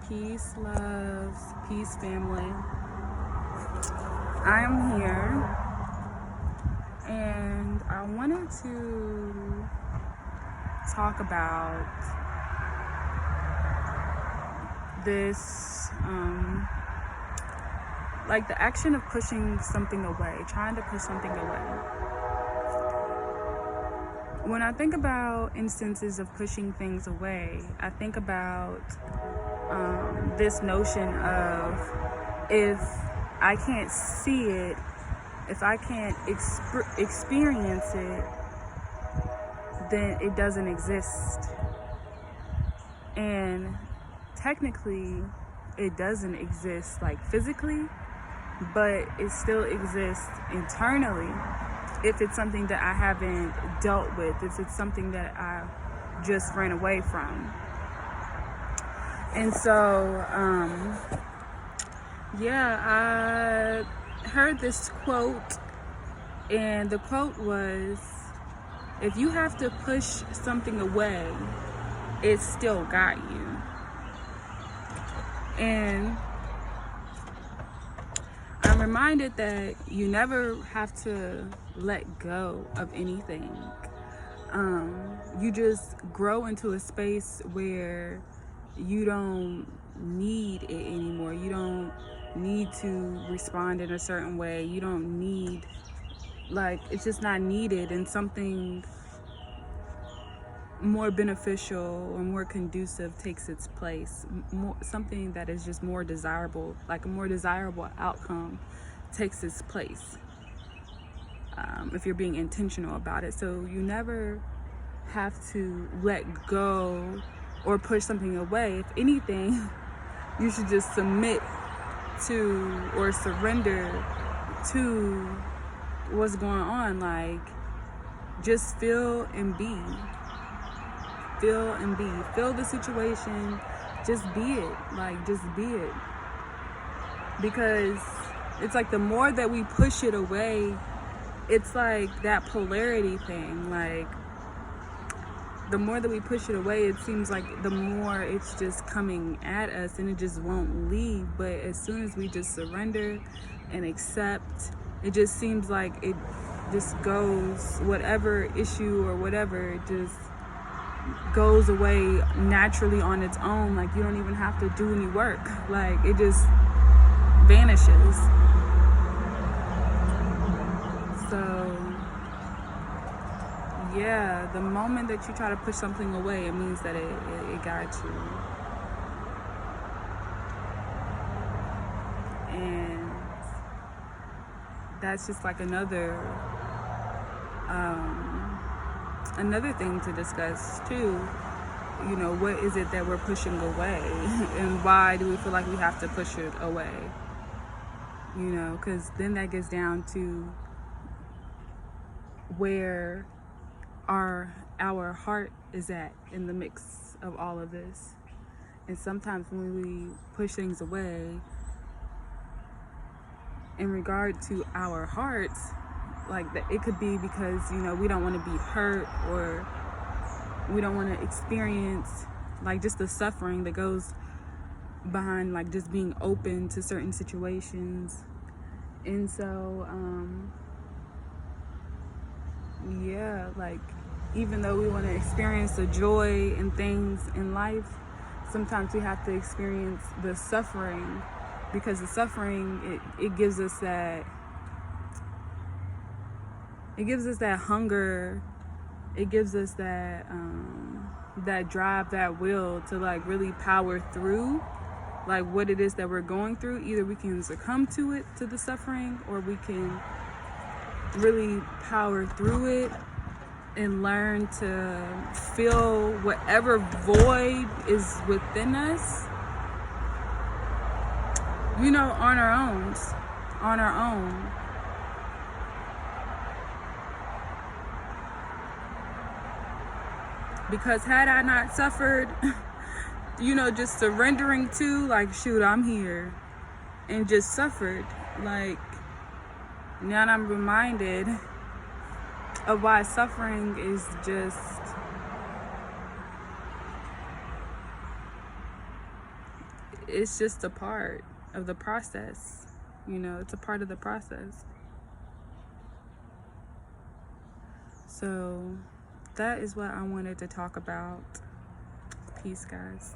Peace, loves, peace, family. I am here and I wanted to talk about this, like the action of pushing something away, trying to push something away. When I think about instances of pushing things away, I think about this notion of if I can't see it, if I can't experience it, then it doesn't exist. And technically, it doesn't exist like physically, but it still exists internally if it's something that I haven't dealt with, if it's something that I just ran away from. And so, I heard this quote, and the quote was, if you have to push something away, it still got you. And I'm reminded that you never have to let go of anything. You just grow into a space where you don't need it anymore. You don't need to respond in a certain way. You don't need, it's just not needed, and something more beneficial or more conducive takes its place. Something that is just more desirable, like a more desirable outcome takes its place, if you're being intentional about it. So you never have to let go or push something away. If anything, you should just submit to or surrender to what's going on. Like, just feel and be. Feel and be. Feel the situation. Just be it. Just be it. Because it's like the more that we push it away, it's like that polarity thing. The more that we push it away, it seems like the more it's just coming at us and it just won't leave. But as soon as we just surrender and accept, it just seems like it just goes, whatever issue or whatever, it just goes away naturally on its own. You don't even have to do any work. It just vanishes. So the moment that you try to push something away, it means that it got you. And that's just another thing to discuss too. What is it that we're pushing away, and why do we feel like we have to push it away? Because then that gets down to where our heart is at in the mix of all of this. And sometimes when we push things away in regard to our hearts, it could be because we don't want to be hurt, or we don't want to experience just the suffering that goes behind just being open to certain situations. And so even though we want to experience the joy and things in life, sometimes we have to experience the suffering, because the suffering, it gives us that hunger. It gives us that drive, that will to really power through what it is that we're going through. Either we can succumb to the suffering, or we can really power through it and learn to fill whatever void is within us, on our own. Because had I not suffered, just surrendering to, shoot, I'm here, and just suffered, now I'm reminded of why suffering is just it's just a part of the process. You know, it's a part of the process. So that is what I wanted to talk about. Peace, guys.